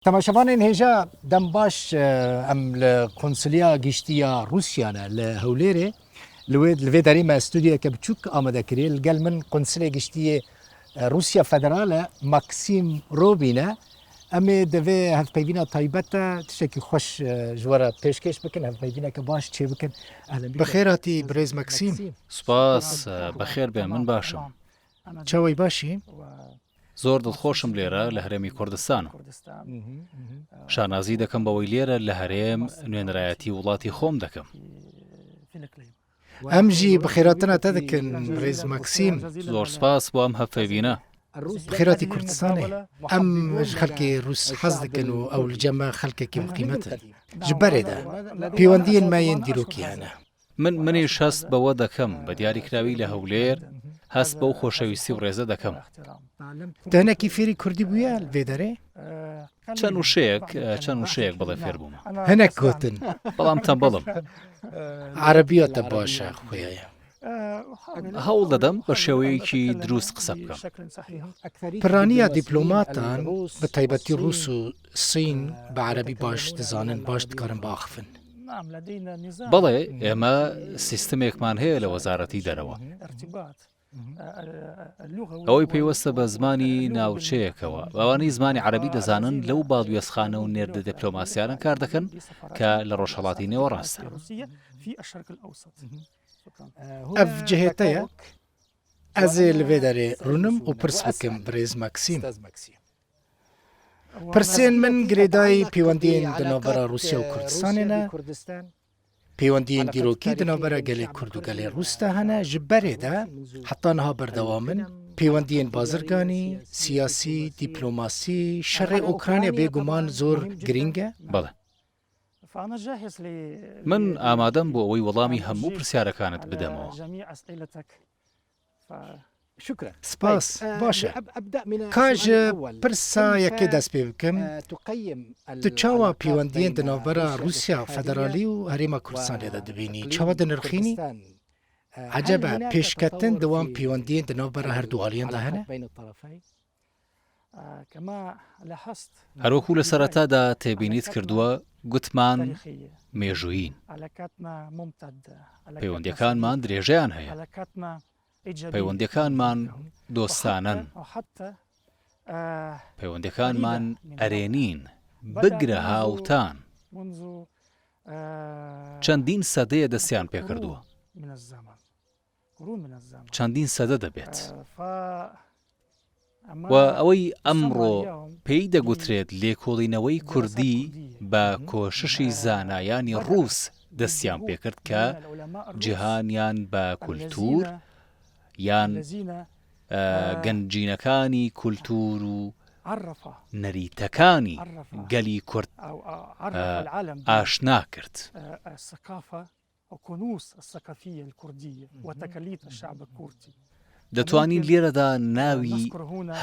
تماشاوانên hêja dem baş em li Konsilya Giştiya Rûsyane li Hewlêrê li vê derê me stûdyeke biçûk amade kiriye. Li gel min Konsilya Giştiyê Rûsya Federal e Maksim Robîn e. Em ê di vê hevpeyvîna taybet de tiştekî xweş ji we re pêşkêş bikin, hevpeyvîneke baş çê bikin. Bixêr hatî Birêz Maksim. سوپاس بەخێر بێ من باشم. Çawa باشî؟ زۆر دڵخۆشم لێرە لە هەرێمی کوردستانە. شانازی دەکەم بەوەی لێرە لە هەرێم نوێنەرایەتی وڵاتی خۆم دەکەم. Em jî bixêratina te dikin Birêz Maksim. زۆر سپاس بۆ ئەم هەفێبینە. بخێراتی کوردستانê em ji xelkê Rûs hez dikin û ew li cem me xelkekî qîmet in. Ji berê de pêwendiyên me yên dîrokî hene. منیش هەست بەوە دەکەم بە دیاریکراوی لە هەولێر هەست بەو خۆشەویستی و ڕێزە دەکەم. Tu hinekî fêrî Kurdî bûye li vê derê? چەند وشەیەک بەڵێ فێر بوومە. Hinek gotin. بەڵام تەنبەڵم. عەرەبیya te baş e xuya. هەوڵ دەدەم بە شێوەیەکی دروست قسە بکەم. Piraniya dîplomatan bi taybetî Rûs û Sîn bi عەرەبî baş dizanin baş dikarin biaxivin. بەڵێ ئێمە سیستمێکمان هەیە لە وەزارەتی دەرەوە. ئەوەی پێیوەستە بە زمانی ناوچەیەکەوە ئەوانەی زمانی عەرەبی دەزانن لەو باڵوێزخانە و نێردە دیپلۆماسیانە کار دەکەن کە لە ڕۆژهەڵاتی نێوەڕاستە. Ev cihête ye ez ê li vê derê rûnim û pirs bikim Birêz Maksim. Pirsên min girêdayî pêwendiyên di navbera Rûsya û Kurdistanê ne, pêwendiyên dîrokî di navbera gelê Kurd û gelê Rûs de hene, ji berê de heta niha berdewamin pêwendiyên bazirganî, siyasî, dîplomasî, şerê Ukrayna bêguman zor giring e. بەڵێ من ئامادەم بۆ ئەوەی وەڵامی هەموو پرسیارەکانت بدەمەوە. سپاس باشە کا ji pirsa yekê dest pê bikim tu çawa pêwendiyên di navbera Rûsya Federalî û Herêma Kurdistanê de dibînî çawa dinirxînî? Ecebe pêşketin di wan pêwendiyên di navbera her du aliyan de hene? هەروەکو لە سەرەتادا تێبینیت کردووە گوتمان مێژووین. پەیوەندیەکانمان درێژەیان هەیە. پەیوەندیەکانمان دۆستانن. پەیوەندیەکانمان ئەرێنین بگرە هاوتان. چەندین سەدەیە دەستیان پێکردووە. چەندین سەدە دەبێت. و ئەوەی ئەمڕۆ پێی دەگوترێت لێکۆڵینەوەی کوردی بە کۆششی زانایانی ڕووس دەستیان پێکرد کە جیهانیان بە کولتور یان گەنجینەکانی کولتور و نەریتەکانی گەلی کورد ئاشنا کرد. دەتوانین لێرەدا ناوی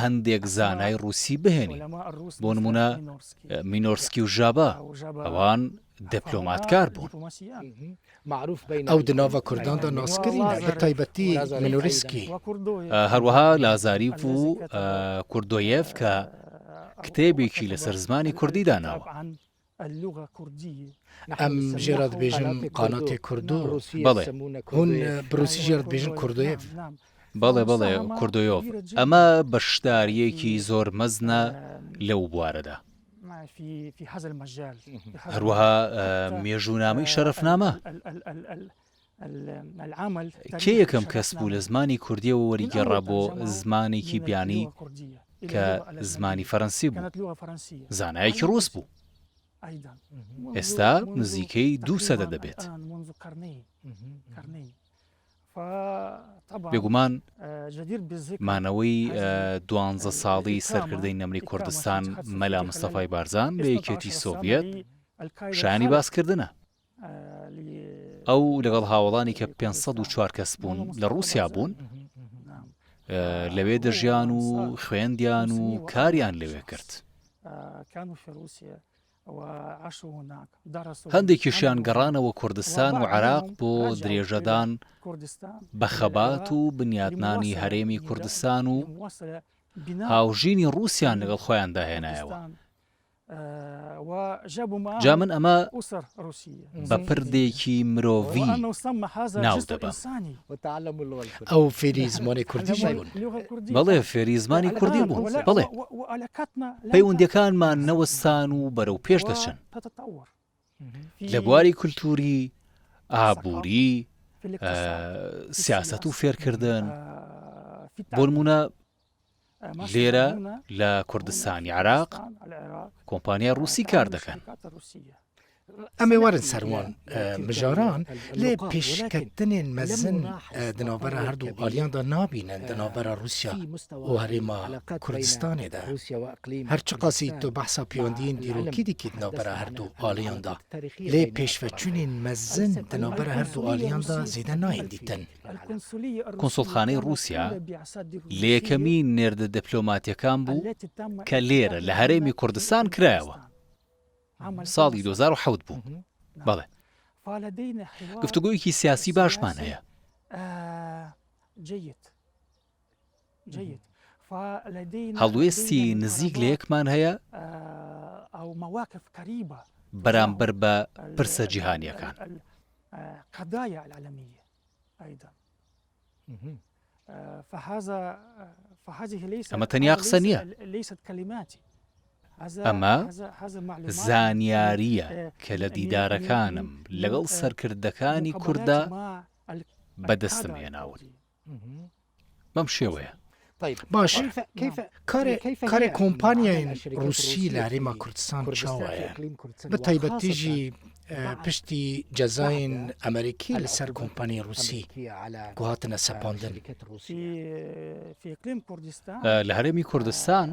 هەندێک زانای ڕووسی بهێنین بۆ نمونە مینۆرسکی و ژابا ئەوان دەپلۆماتکار بوون. ئەو di nava Kurdan da naskirîne bi taybetî Mînorîskî. هەروەها لازاریف و کوردۆیێف کە کتێبێکی لەسەر زمانی کوردی داناوە. Em jê re dibêjin qanatê Kurdo. بەڵێ Hûn bi Rûsî jê re dibêjin Kurdoyev. بەڵێ کوردۆیۆف ئەمە بەشداریەکی زۆر مەزنە لەو بوارەدا. هەروەها مێژوونامەی شەرەفنامە کێ یەکەم کەس بوو لە زمانی کوردیەوە وەریگەڕا بۆ زمانێکی بیانی کە زمانی فەڕەنسی بوو زانایەکی ڕووس بوو. ئێستا نزیکەی 200 دەبێت. بێگومان مانەوەی 12 ساڵی سەرکردەی نەمری کوردستان مەلا مستەفای بارزان لە یەکێتی سۆڤیەت شایانی باسکردنە. ئەو لەگەڵ هاوڵانی کە 504 کەس بوون لە ڕووسیا بوون لەوێ دەژیان و خوێندیان و کاریان لەوێ کرد. هەندێکیشیان گەڕانەوە کوردستان و عێراق بۆ درێژەدان بە خەبات و بنیاتنانی هەرێمی کوردستان و هاوژینی ڕووسیان لەگەڵ خۆیان داهێنایەوە. جا من ئەمە بە پردێکی مرۆڤی ناو دەبم. ئەو فێری زمانی کوردی بوون. بەڵێ فێری زمانی کوردی بوون. بەڵێ پەیوەندیەکانمان نەوەستان و بەرەو پێش دەچن لە بواری کولتوری، ئابووری، سیاسەت و فێرکردن. بۆ نمونە لێرە لە کوردستانی عێراق کۆمپانیا ڕووسی کار دەکەن. ئەمێ وەرن سەروان مژاران لێ پێشکەوتنên mezin di navbera her du aliyan da nabînin di navbera Rûsya û herêma Kurdistanê de. Her çi qasî tu behsa peywendiyên dîrokî dikî di navbera her du aliyan da. Lê pêşveçûnên mezin di navbera her du aliyan da zêde nayên dîtin. کۆنسڵخانەی رووسیا لە یەکەمین نێردە دیپلۆماتیەکان بوو کە لێرە لە هەرێمی کوردستان کرایەوە. ساڵی 2007 بوو. بەڵێ گفتوگۆیەکی سیاسی باشمان هەیە. هەڵوێستی نزیک لە یەکمان هەیە بەرامبەر بە پرسە جیهانیەکان. ئەمە تەنیا قسە نییە، ئەمە زانیاریە کە لە دیدارەکانم لەگەڵ سەرکردەکانی کووردا بەدەستم هێناون. بەم شێوەیە. باش کارێ کۆمپانیایên رووسی لە هەرێما کوردستان چاوایە بە تایبەتیژی پشتی جەزایên ئەمریکی لەسەر کۆمپانیای رووسی گوهاتنە سەپاندن. لە هەرێمی کوردستان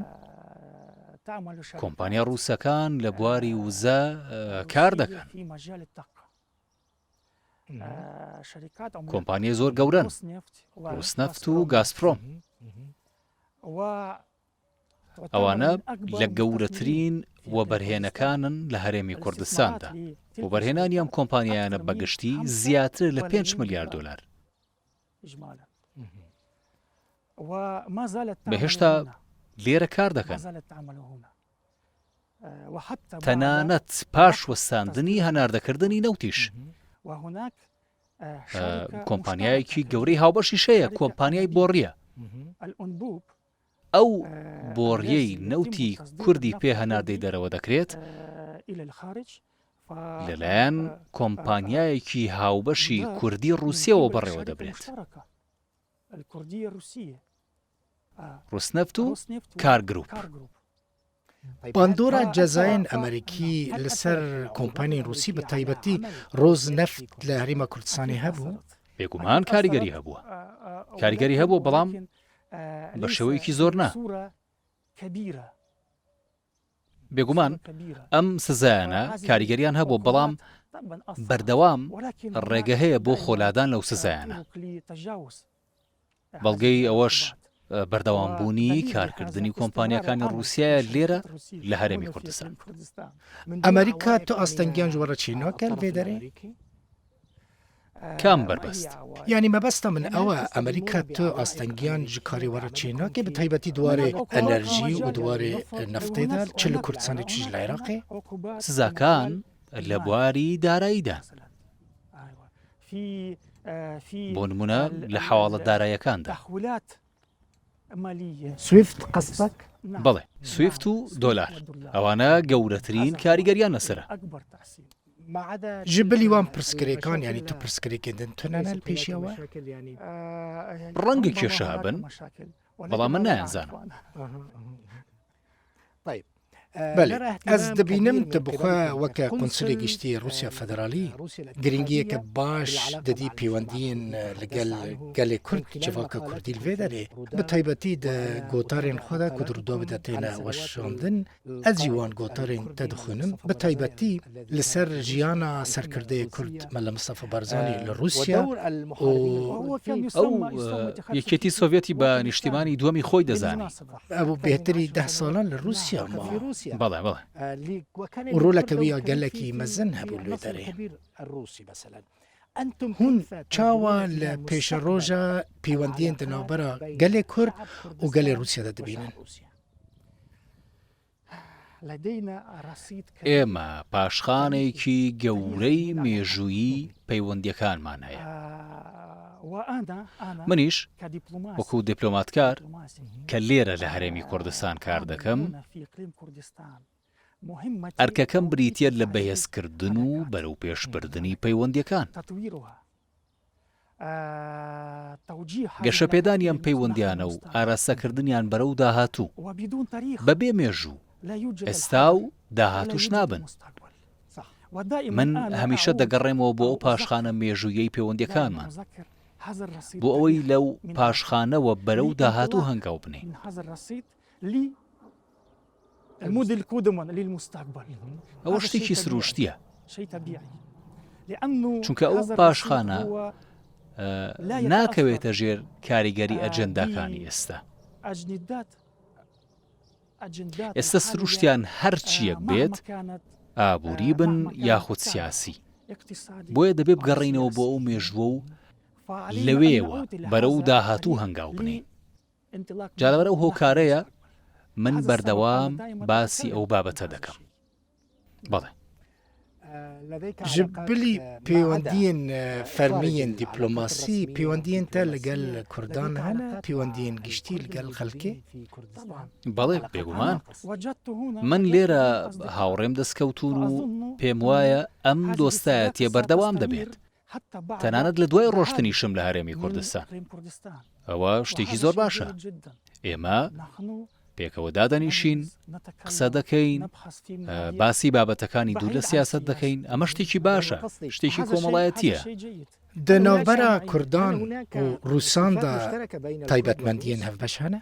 کۆمپانیا ڕووسەکان لە بواری وزە کار دەکەن. کۆمپانیای زۆر گەورەن، ڕووسنەفت و گازپرۆم. ئەوانە لە گەورەترین وەبەرهێنەکانن لە هەرێمی کوردستاندا. وەبەرهێنانی ئەم کۆمپانیایانە بەگشتی زیاتر لە 5 ملیار دۆلار. بەهێشتا لێرە کار دەکەن. تەنانەت پاش وەستاندنی هەناردەکردنی نەوتیش. کۆمپانیایەکی گەورەی هاوبەشی شەیە، کۆمپانیای بۆڕیە. ئەو بۆڕیەی نەوتی کوردی پێ هەناردەی دەرەوە دەکرێت لەلایەن کۆمپانیایەکی هاوبەشی کوردی ڕووسیەوە بەڕێوە دەبرێت. ڕووسنەفت و کارگروپ. باندۆرە جەزایên ئەمریکی لەسەر کۆمپانیای رووسی بە تایبەتی ڕۆزنەفت لە هەرێما کوردستانی هەبوو. بێگومان کاریگەری هەبووە. کاریگەری هەبوو، بەڵام بە شێوەیەکی زۆر نا. بێگومان ئەم سزایانە کاریگەریان هەبوو، بەڵام بەردەوام ڕێگە هەیە بۆ خۆلادان لەو سزایانە. بەڵگەی ئەوەش بەردەوامبوونی کارکردنی کۆمپانیەکانی رووسایە لێرە لە هەرێمی کوردستان. ئەمریکا تۆ ئاستەنگیان ژوەڕە چینۆکە لێ دەرێ؟ کام بەربەست؟ یعنی مەبەستە من ئەوە ئەمریکا تۆ ئاستەنگیان ji karê were çênakê bi taybetî dwarê enerjî û dwarê neftê de çi li Kurdistanê çi ji li Iraqê? سزاکان لە بواری داراییدا. بۆ نمونە لە حواڵە داراییەکاندا. سویفت قەسبک؟ بەڵێ، سویفت و دۆلار ئەوانە گەورەترین کاریگەریان لەسرە. ji bilî wan pirsgirêkan yanî tu pirsgirêkên tune ne pêşiya we? ڕەنگە کێشە هەبن، بەڵام من نایانزانم. ez dibînim tu bixwe weke konsilê giştiyê Rûsya Federalî giringiyeke baş didî pêwendiyên li gel gelê Kurd civaka Kurdî li vê derê bi taybetî di gotarên xwe de ku di rûdawê de têne weşandin ez jî wan gotarên te dixwînim bi taybetî li ser jiyana serkirdeyê Kurd Mele Mustafa Barzanî li Rûsya û ئەو یەکێتی سۆڤێتی بە نیشتیمانی دووەمی خۆی دەزانی. ew bêhtirî 10 salan li Rûsya ma. بەڵێ بەڵێ. و ڕۆلەکە وی گەلێکی مەزن هەبوو لێ دەرێ. هون چاوە لە پێشە ڕۆژە پەیوەندیên di navbera gelê Kurd û gelê Rûsyada dibînin. ئێمە پاشخانێکی گەورەی مێژوویی پەیوەندیەکانمان هەیە. منیش وەکو دیپلۆماتکار کە لێرە لە هەرێمی کوردستان کار دەکەم، ئەرکەکەم بریتە لە بەهێزکردن و بەرەو پێشبردننی پەیوەندیەکان. گەشەپێدانی ئەم پەیوەندیانە و ئاراستەکردنیان بەرەو داهاتوو بەبێ مێژوو ئێستا و داهاتوش نابن. من هەمیشە دەگەڕێمەوە بۆ ئەو پاشخانە مێژوویەی پەیوەندیەکانمان بۆ ئەوەی لەو پاشخانەوە بەرەو داهاتوو هەنگاو بنێ. ئەوە شتێکی سروشتیە، چونکە ئەو پاشخانە ناکەوێتە ژێر کاریگەری ئەجەنداکانی ئێستا. ئێستا سروشتیان هەرچیەک بێت، ئابووری بن یاخود سیاسی، بۆیە دەبێت بگەڕینەوە بۆ ئەو مێژووە و لەوێوە بەرەو داهاتوو هەنگاو بنێ. جا لەبەر ئەو هۆکارەیە من بەردەوام باسی ئەو بابەتە دەکەم. بەڵێ ji bilî pêwendiyên fermiyên dîplomasî pêwendiyên te li gel Kurdan hene pêwendiyên giştî li gel xelkê? بەڵێ بێگومان من لێرە هاوڕێم دەستکەوتون و پێم وایە ئەم دۆستایەتیە بەردەوام دەبێت، تەنانەت لە دوای ڕۆشتنیشم لە هەرێمی کوردستان. ئەوە شتێکی زۆر باشە. ئێمە پێکەوە دادەنیشین، قسە دەکەین، باسی بابەتەکانی دوو لە سیاست دەکەین. ئەمە شتێکی باشە، شتێکی کۆمەڵایەتیە. Di navbera Kurdan û Rûsan de taybetmendiyên hevbeş hene?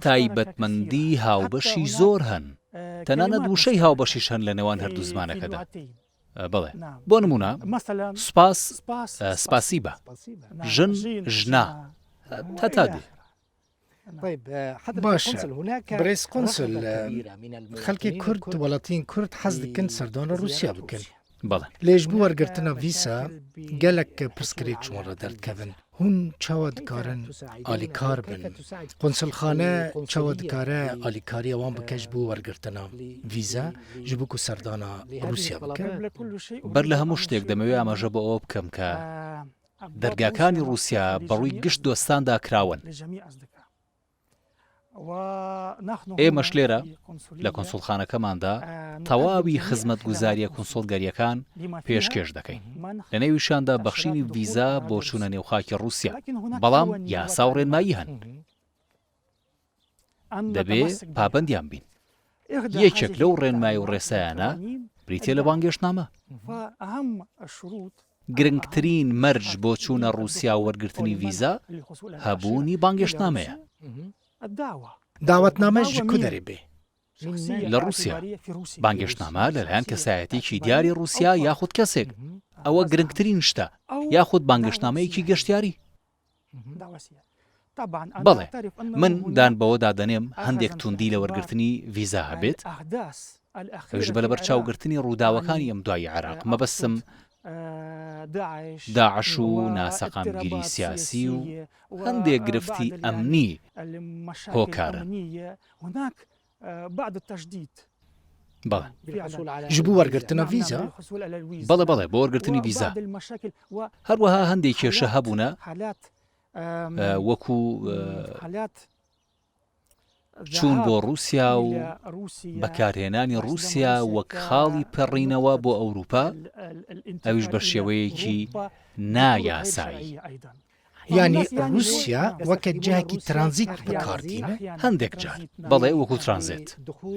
تایبەتمەندی هاوبەشی زۆر هەن، تەنانەت وشەی هاوبەشیش هەن لە نێوان هەردوو زمانەکەدا. بڵێ بۆ نمونە سوپاس، سپاسیبە، ژن، ژنا، هەتا دێ. باشە برێز قونسل خەڵکی کورد وڵاتین کورد حەز dikin serdana Rûsya bikin. بەڵێ Lêj bû wergirtina vîsa gelek pirsgirêk ji wan re derdkevin. Hûn çawa dikarin alîkar bin? Qunsilxane çawa dikare alîkariya wan bike ji bû wergirtina vîza ji bo ku serdana Rûsya bikin? بەر لە هەموو شتێک دەمەوێت ئاماژە بۆ ئەوە بکەم کە دەرگاکانی رووسیا بەڕووی گشت دۆستاندا کراون. ئێمەش لێرە لە کۆنسوڵخانەکەماندا تەواوی خزمەتگوزاریە کۆنسۆڵگەریەکان پێشکێش دەکەین. لە نێویشاندا بەخشینی ڤیزا بۆ چوونە نێوخاکی رووسیا، بەڵام یاسا و ڕێنمایی هەن. دەبێت پابەندیان بین. یەکێک لەو ڕێنمایی و ڕێسایانە بریتێ لە بانگێشتنامە. گرنگترین مەرج بۆ چوونە رووسیا و وەرگرتنی ڤیزا هەبوونی بانگێشتنامەیە. داوەتنامەش ji ku derê bê? لە رووسیا بانگێشتنامە لەلایەن کەسایەتێکی دیاری رووسیا یاخود کەسێک، ئەوە گرنگترین شتە، یاخود بانگێشتنامەیەکی گەشتیاری. بەڵێ من دان بەوە دادەنێم هەندێک توندی لە وەرگرتنی ڤیزا هەبێت، ئەوش بە لەبەر چاوگرتنی ڕووداوەکانی ئەم دوای عێراق. مەبەستم داعش و ناسەقامگیری سیاسی و هەندێک گرفتی ئەمنی هۆکارە. بەڵێ ji بۆ وەرگرتنە ڤیزا؟ بەڵێ بەڵێ بۆ وەرگرتنی ڤیزا. هەروەها هەندێک کێشە هەبوونە وەکو چوون بۆ رووسیا و بەکارهێنانی رووسیا وەک خاڵی پەڕینەوە بۆ ئەوروپا، ئەویش بە شێوەیەکی نایاسایی. یعنی رووسیا وەکە جاکی ترانزیت بەکاردینە؟ هەندێک جار بەڵێ وەکو ترانزیت.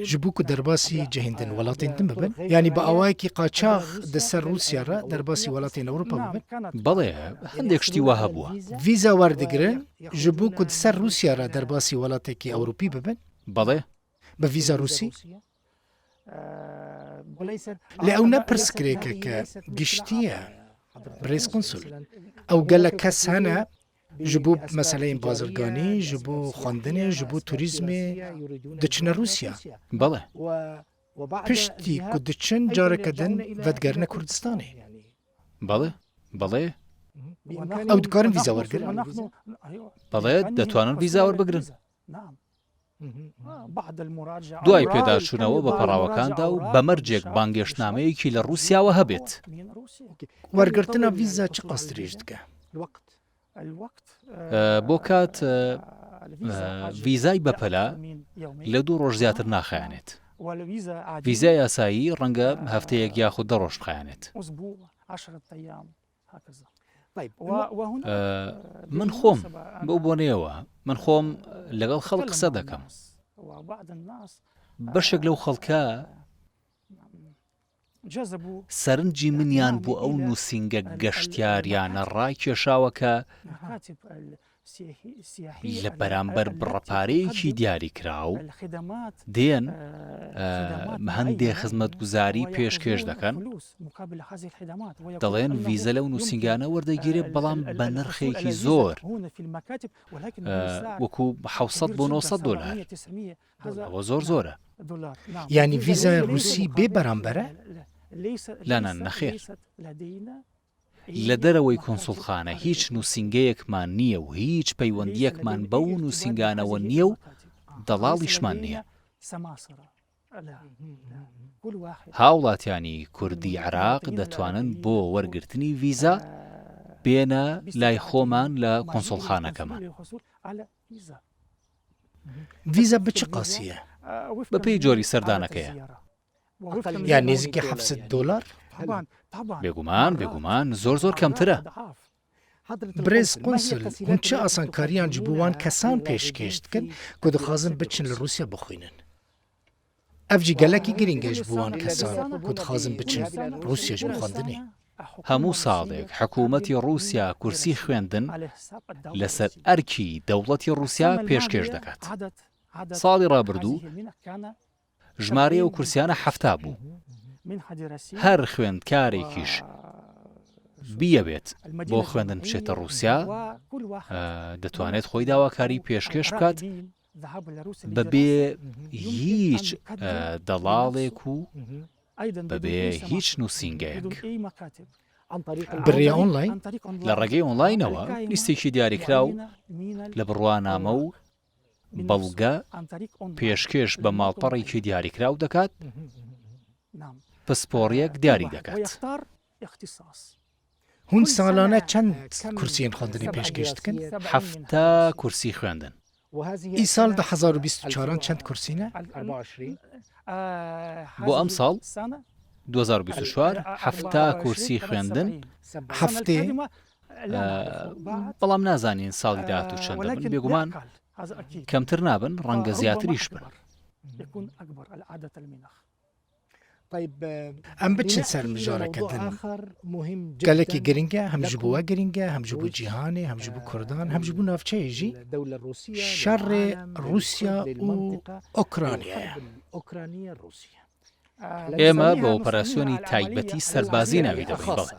ji bo ku derbasî cihêndin welatên din bibin؟ yanî bi awayekî qaçax di ser Rûsya re derbasî welatên Ewropa bibin؟ بەڵێ هەندێک شتی وا هەبووە. vîza werdigirin ji bo ku di ser Rûsya re derbasî welatekî Ewropî bibin؟ بەڵێ bi vîza Rûsî؟ lê ew ne pirsgirêkeke giştî ye birêz qunsul. Ew gelek kes hene ji bo meseleyên bazirganî, ji bo xwendinê, ji bo turîzmê diçine Rûsya. بەڵێ Piştî ku diçin careke din vedgerine Kurdistanê. بەڵێ بەڵێ Ew dikarin vîza wergirin؟ بەڵێ دەتوانن ڤیزا وەربگرن. دوای پێداچوونەوە بە پەڕاوەکاندا و بەمەرجێک بانگێشتنامەیەکی لە رووسیاوە هەبێت. وەرگرتنە ڤیزا چ قەستریش دکە؟ بۆ کات ڤیزای بەپەلا لە 2 ڕۆژ زیاتر ناخایانێت. ڤیزای یاسایی ڕەنگە هەفتەیەک یاخود 10 ڕۆژ بخایانێت. من خۆم بەو بۆنەیەوە من خۆم لەگەڵ خەڵک قسە دەکەم. بەشێک لەو خەڵکە سەرنجی منیان بوو ئەو نووسینگە گەشتیاریانە ڕاکێشاوەکە لە بەرامبەر بڕەپارەیەکی دیاریکراو دێن هەندێک خزمەتگوزاری پێشکەش دەکەن، دەڵێن ڤیزە لەو نووسینگانە وەردەگیرێت بەڵام بە نرخێکی زۆر وەکو 700 بۆ 900 دۆلار. ئەوە زۆرە. یعنی ڤیزای رووسی بێ بەرامبەرە؟ لانا نەخێر. لە دەرەوەی کۆنسوڵخانە هیچ نووسینگەیەکمان نییە و هیچ پەیوەندیەکمان بەو نووسینگانەوە نییە و دەڵاڵیشمان نییە. هاوڵاتیانی کوردی عێراق دەتوانن بۆ وەرگرتنی ڤیزا بێنە لای خۆمان لە کۆنسوڵخانەکەمان. ڤیزا بچ قاسیە؟ بەپێی جۆری سەردانەکەیە. یان نزیکی 700 دۆلار؟ بێگومان زۆر کەمترە. برێز قونسل هون چه ئاسانکاریان ji bo wan kesan pêşkêş dikin ku dixwazin biçin li Rûsya bixwînin. Ev jî gelekî giring e ji bo wan kesan ku dixwazin biçin Rûsya ji bo xwendinê. هەموو ساڵێک حکوومەتی رووسیا کورسی خوێندن لەسەر ئەرکی دەوڵەتی رووسیا پێشکەش دەکات. ساڵی ڕابردوو ژمارەیە و کورسیانە 7 بوو. هەر خوێندکارێکیش بیەبێت بۆ خوێندن بچێتە رووسیا دەتوانێت خۆی داواکاری پێشکەش بکات بەبێ هیچ دەڵاڵێک و بەبێ هیچ نووسینگەیەک. بڕێ ئۆنلاین؟ لە ڕێگەی ئۆنلاینەوە لیستێکی دیاریکراو لە بڕوانامە و بەڵگە پێشکەش بە ماڵپەڕێکی دیاریکراو دەکات، پسپۆڕیەک دیاری دەکات. هون ساڵانە چەند کورسیên خوێندنی پێشکەش dikin؟ 7 کورسی خوێندن. ئیساڵ 2024 چەند کورسینە؟ بۆ ئەم ساڵ 2024 7 کورسی خوێندن. هەفتێ؟ بەڵام نازانین ساڵی داهاتوو چەندە بن. بێگومان کەمتر نابن، ڕەنگە زیاتریش بن. ئەم بچن سەر مژارەکەدن gelekî giring e hem ji bo we giring e hem ji bo cîhanê hem ji bo Kurdan hem ji bo navçeyê jî şerrê Rûsya û Ukraynayê. ئێمە بە ئۆپەراسیۆنی تایبەتی سەربازی ناوی دەبین. بەڵێ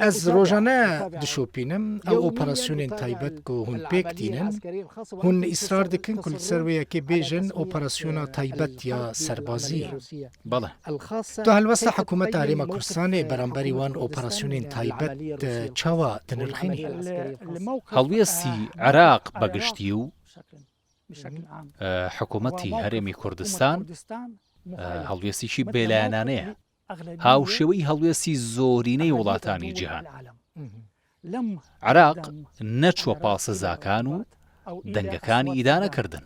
Ez rojane dişopînim ew operasyonên taybet ku hûn pêk tînin hûn îsrar dikin ku li ser wê yekê bêjin operasyona taybet ya serbazî. بەڵێ Tu helwesta hikûmeta Herêma Kurdistanê beramberî wan operasyonên taybet çawa dinirxînî? هەڵوێستی عێراق بەگشتی و حکوومەتی هەرێمی کوردستان هەڵوێستیشی بێلایەنانەیە، هاوشێوەی هەڵوێستی زۆرینەی وڵاتانی جیهان. عێراق نەچووە پاسەزاکان و دەنگەکانی ئیدانەکردن.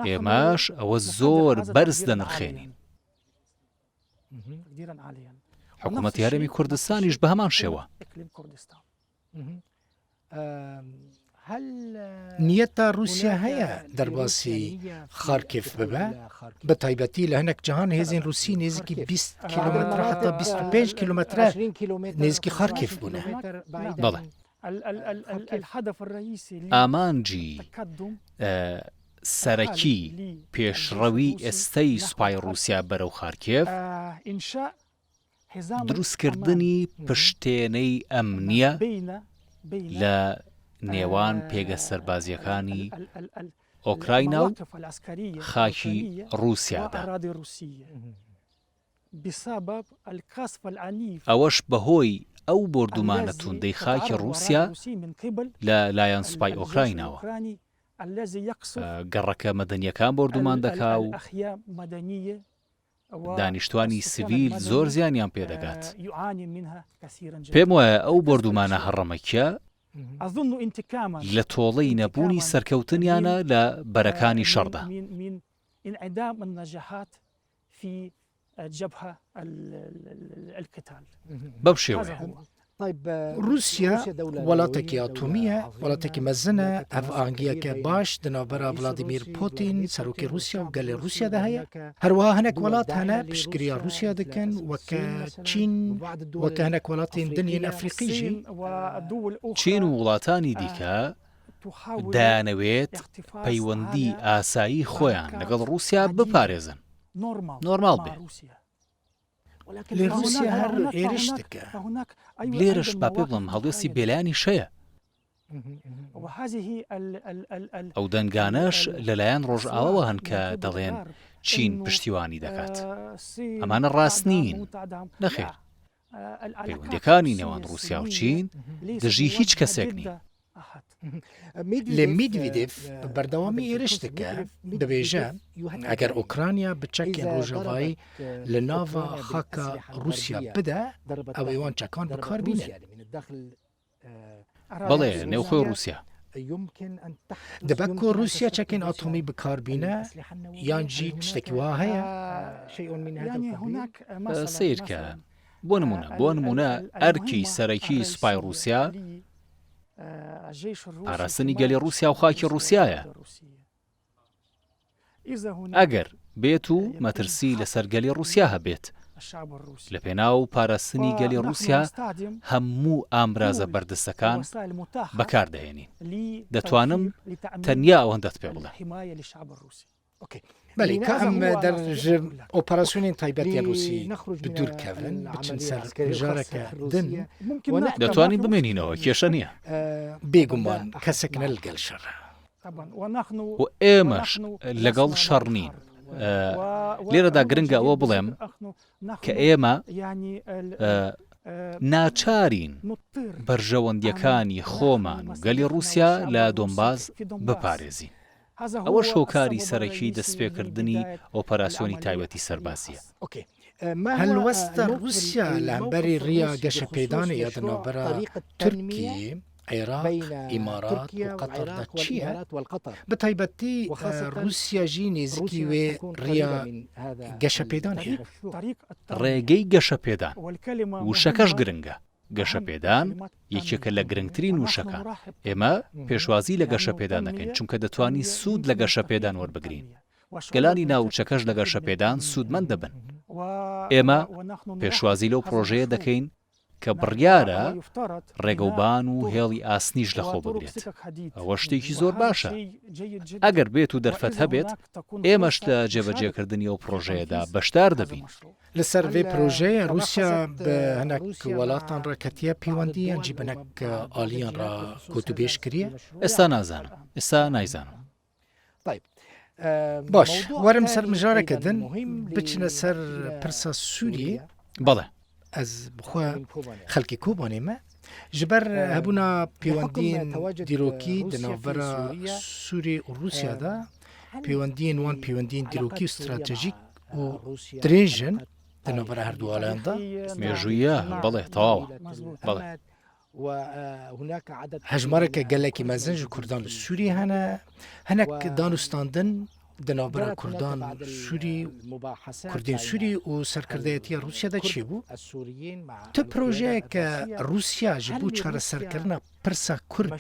ئێمەش ئەوە زۆر بەرز دەنرخێنین. حکوومەتی هەرێمی کوردستانیش بە هەمان شێوە. نیەتا رووسیا هەیە دەرباسی خارکێف ببە بە تایبەتی لە هەنێک جیهان هێزین رووسی نێزیکی 20 کیلومتر حتا 25 کیلومترە نێزیکی خارکێف بوونە. بەڵێ ئامانجی سەرەکی پێشڕەوی ئێستەی سوپای رووسیا بەرەو خارکێف دروستکردنی پشتێنەی ئەمنیە لە نێوان پێگە سەربازیەکانی ئۆکراینە و خاکی رووسیادا. ئەوەش بەهۆی ئەو بردومانە توندەی خاکی رووسیا لە لایەن سوپای ئۆکراینەوە. گەڕەکە مەدەنیەکان بردومان دەکا و دانیشتوانی سڤیل زۆر زیانیان پێدەگات. پێم وایە ئەو بردومانە هەڕەمەکیە لە تۆڵەی نەبوونی سەرکەوتنیانە لە بەرەکانی شەڕدا. بەو شێوەیە رووسیا وڵاتێکی ئاتۆمیە وڵاتێکی مەزنە ئەف ئاهەنگیەکە باش دنابەرە ڤڵادیمیر پۆتین سەرۆکی رووسیا و گەلێ رووسیادا هەیە هەروەها هەنێک وڵات هەنە پشتگیریە رووسیا دەکەن وەکە چین وەکە هەنێک وڵاتین دنیین ئەفریقیژی چین و وڵاتانی دیکە دایانەوێت پەیوەندی ئاسایی خۆیان لەگەڵ رووسیا بپارێزن نۆرماڵ بێ. لێ رووسیا هەر ئێرش دەکە لێرەش با پێ بڵم هەڵوێستی بێلایانی شەیە. ئەو دەنگانەش لەلایەن ڕۆژئاوەوە هەن کە دەڵێن چین پشتیوانی دەکات. ئەمانە ڕاست نین نەخێر. پەیوەندیەکانی نێوان رووسیا و چین دژی هیچ کەسێک نین. لێ میدڤیدێف بەردەوامی ئێرش دەکە دەبێژە ئەگەر ئۆکرانیا بچەکێن ڕۆژەڤایی لە ناوە خاکە رووسیا بدە ئەوەی وان چەکان بەکاربینێن. بەڵێ نێوخۆی رووسیا دەبێت کۆ رووسیا چەکێن ئاتۆمی بکاربینە یانجی شتێکی وا هەیە سیرکە بۆ نمونە ئەرکی سەرەکی سوپای رووسیا پاراستنی گەلی رووسیا و خاکی رووسایە. ئەگەر بێت و مەترسی لەسەر گەلی رووسیا هەبێت لە پێناو پاراستنی گەلی رووسیا هەموو ئامرازە بەردەستەکان بەکاردەهێنین. دەتوانم تەنیا ئەوەندەت پێ بڵێ. بەڵێ کە ئەم دەرژ ئۆپەراسیۆنین تایبەتی رووسی بدوورکەون بچن سەر ژارەکە دن دەتوانین بمێنینەوە کێشە نییە. بێگومان کەسێک نە لەگەڵ شەڕە و ئێمەش لەگەڵ شەڕ نین. لێرەدا گرنگە ئەوە بڵێم کە ئێمە ناچارین بەرژەوەندیەکانی خۆمان و گەلی رووسیا لە دۆنباس بپارێزین. ئەوە شۆکاری سەرەکی دەستپێکردنی ئۆپەراسیۆنی تایبەتی سەربازیە. هەلوەستە رووسیا لە هەمبەری ڕیا گەشە پێدانە یا دەناوبەرە تورکی عێراق ئیمارات و قەتەردا چییە؟ بە تایبەتی رووسیاژی نێزیکی وێ ڕیا گەشە پێدان هەیە. ڕێگەی گەشە پێدان وشەکەش گرنگە. گەشە پێدان یەکێکە لە گرنگترین وشەکان. ئێمە پێشوازی لە گەشە پێدان دەکەین چونکە دەتوانی سوود لە گەشە پێدان وەربگرین. گەلانی ناوچەکەش لە گەشە پێدان سوودمەند دەبن. ئێمە پێشوازی لەو پرۆژەیە دەکەین کە بڕیارە ڕێگەوبان و هێڵی ئاسنیش لەخۆ بگرێت. ئەوە شتێکی زۆر باشە. ئەگەر بێت و دەرفەت هەبێت ئێمەش لە جێبەجێکردنی ئەو پرۆژەیەدا بەشدار دەبین. لەسەر vê projeyê Rusya bi hinek welatan re ketiye pêwendî yan jî bi hinek aliyan re gotûbêj kiriye? ئێستا نازانم. ئێستا نایزانم. باش werim ser mijareke din biçine ser pirsa Sûriyê بەڵێ ez bixwe xelkê Kobanê me ji ber hebûna pêwendiyên dîrokî di navbera Sûrê û Rusyada pêwendiyên wan pêwendiyên dîrokî û stratejîk û dirêj in di navbera her du alayan da مێژوویە بەڵێ تەواوە. بەڵێ hejmareke gelekî mezin ji Kurdan li Sûriyê hene hinek danûstandin di navbera Kurdan Sûrî Kurdên Sûrî û serkirdeyetiya Rusyada çêbû tu projeyeke Rusya ji bo çareserkirina pirsa Kurd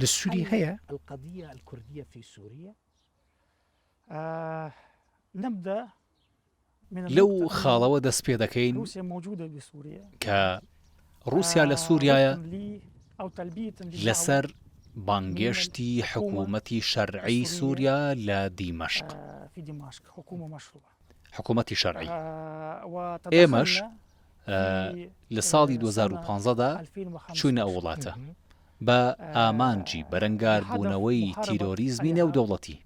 li Sûrî heye? لەو خاڵەوە دەست پێ دەکەین کە رووسیا لە سووریایە لەسەر بانگێشتی حکوومەتی شەرعی سووریا لە دیمەشق حکوومەتی شەرعی. ئێمەش لە ساڵی 2015دا چوونە ئەو وڵاتە بە ئامانجی بەرەنگار بوونەوەی تیرۆریزمی نێودەوڵەتی.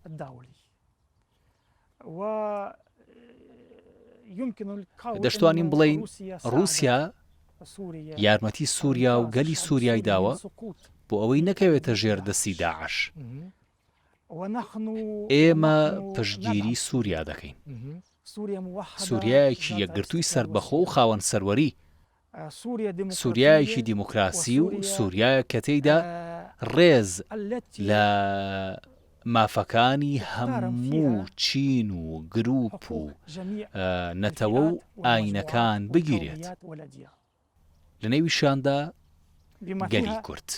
دەشتوانین بڵێین رووسیا یارمەتی سووریا و گەلی سووریای داوە بۆ ئەوەی نەکەوێتە ژێر دەستی داعش. ئێمە پشتگیری سووریا دەکەین. سووریایەکی یەکگرتووی سەربەخۆ و خاوەن سەروەری، سووریایەکی دیموکراسی و سووریایە کە تێیدا ڕێز لە مافەکانی هەموو چین و گروپ و نەتەوە و ئاینەکان بگیرێت. لە نێویشاندا گەلی کورد.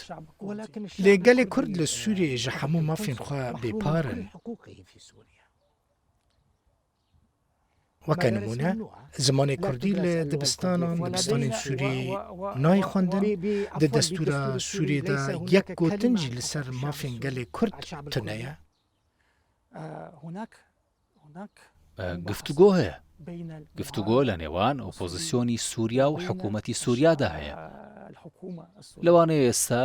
لێگەلێ کورد لە سووریێژە هەموو مافین خوا بێپارن. وەکە نمونە زمانی کوردی لە دبستانان دبستانên سووری نای خوێندن di destûra Sûriyê de yek gotin jî li ser mafên gelê Kurd tuneye. گفتوگۆ هەیە. گفتوگۆ لە نێوان ئۆپۆزیسیۆنی سووریا و حکوومەتی سووریادا هەیە. لەوانەیە ئێستا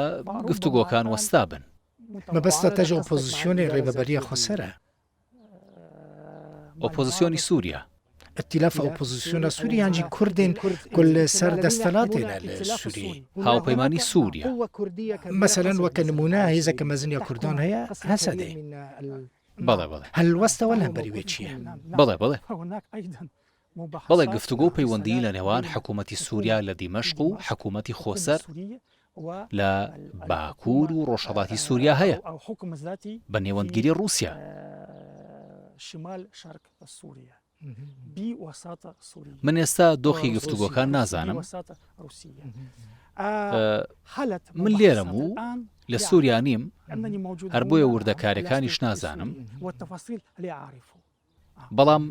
گفتوگۆکان وەستا بن. مەبەستە تەژە ئۆپۆزیسیۆنی ڕێبەبەریە خۆسەرە. ئۆپۆزیسیۆنی سووریا ئەتیلافە ئۆپۆزیسیۆنە سووریانجی کوردên ku li ser desthilatê li Sûriyê. هاوپەیمانی سووریا Meselên weke nimûne hêzeke mezin ya Kurdan heye Hesedê. بەڵێ بەڵێ Helwesta wel hemberî wê çi ye? بەڵێ بەڵێ بەڵێ گفتوگۆ پەیوەندی لە نێوان حکوومەتی سووریا لە دیمەشق و حکوومەتی خۆسەر لە باکوور و ڕۆژهەڵاتی سووریا هەیە بە نێوەندگیری رووسیا. من ئێستا دۆخی گفتوگۆکان نازانم. من لێرەم و لە سووریا نیم، هەر بۆیە وردەکاریەکانیش نازانم. بەڵام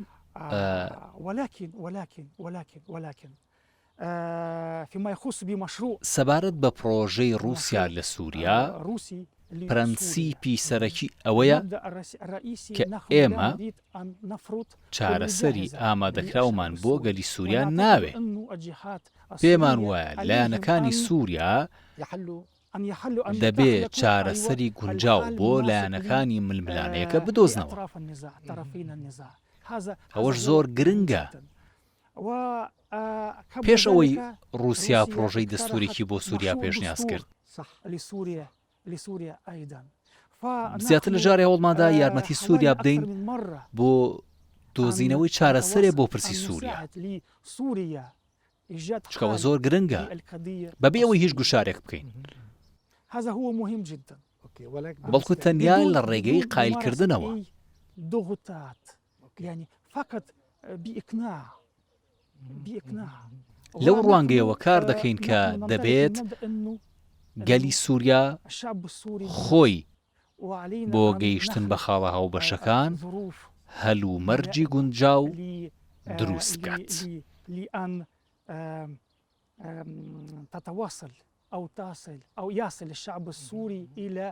سەبارەت بە پرۆژەی رووسیا لە سووریا پرەنسیپی سەرەکی ئەوەیە کە ئێمە چارەسەری ئامادەکراومان بۆ گەلی سووریا ناوێ. پێمان وایە لایەنەکانی سووریا دەبێت چارەسەری گونجاو بۆ لایەنەکانی ململانەیەکە بدۆزنەوە. ئەوەش زۆر گرنگە. پێش ئەوەی رووسیا پرۆژەی دەستوورێکی بۆ سووریا پێشنیاز کرد، زیاتر لە جارێ هەوڵماندا یارمەتی سووریا بدەین بۆ دۆزینەوەی چارەسەرێ بۆ پرسی سووریا، چکەوە زۆر گرنگە بەبێ ئەوەی هیچ گوشارێک بکەین. بەڵکو تەنیا لە ڕێگەی قایلکردنەوە. لەو ڕوانگەیەوە کار دەکەین کە دەبێت گەلی سووریا خۆی بۆ گەیشتن بە خاڵە هاوبەشەکان هەلومەرجی گونجاو دروست بکات. أو يصل الشعب السوري إلى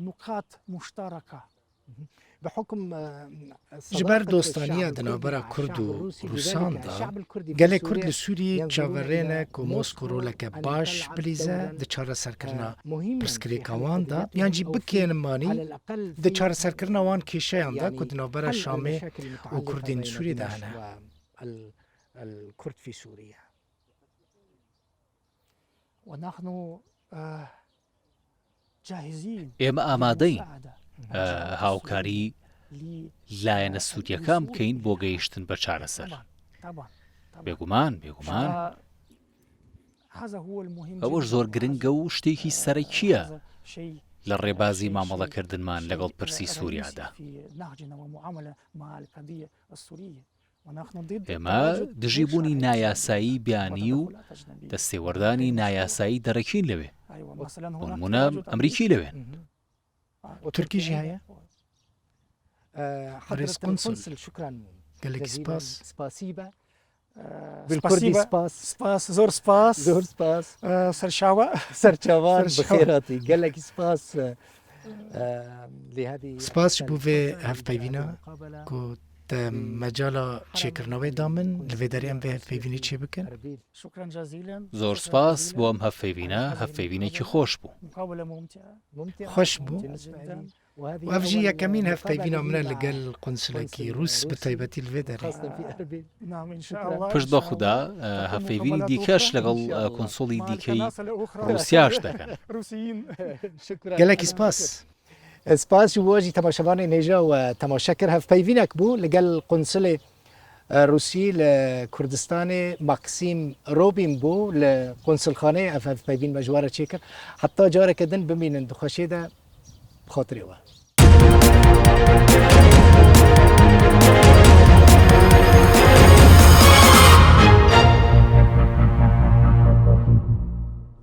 نقاط مشتركة بحكم جبر دۆستانیە دنابەرە کورد و رووساندا gelê Kurd li Sûriyê çaverêne ku Mosko roleke baş bilîze di çareserkirina pirsgirêka wan da yan jî bikênin manî di çareserkirina wan kêşeyan da ku di navbera Şamê û Kurdên Sûriyê de hene. الكرد في سوريا ونحن جاهزين ئێمە ئامادەین هاوکاری لایەنە سووریەکان بکەین بۆ گەیشتن بە چارەسەر. بێگومان ئەوەش زۆر گرنگە و شتێکی سەرەکیە لە ڕێبازی مامەڵەکردنمان لەگەڵ پرسی سووریادا. ئێمە دژی بوونی نایاسایی بیانی و دەستێوەردانی نایاسایی دەرەکین لەوێ. نمونە ئەمریکی لەوێن. تورکیژی هەیە؟ ڕێز قونسل gelekî spas. بالكردي سپاس زۆر سپاس سەرچاوان بەخێر هاتی gelekî spas سپاس ji bo vê hevpeyvîna ku te mecala çêkirnavê da min li vê derê em vê hevpeyvînê çê bikin. زۆر سپاس بۆ ئەم هەفپەیوینە هەفپەیوینێکی خۆش بوو. خۆش بوو. ev jî yekemîn hevpeyvîna min e li gel qunsilekî Rûs bi taybetî li vê derê. پشت بە خودا هەفپەیوینی دیکەش لەگەڵ کۆنسۆڵی دیکەی رووسیاش دەکەن. gelekî spas. سپاس واجی تماشاوان نیجا و تماشاکر هف پیوینک بو لگل قنصل روسی لکردستان ماکسیم روبین بو لقنصل خانه هف پیوین مجواره چیکر حتی جاره کدن بمینن دخوشیده بخاطری و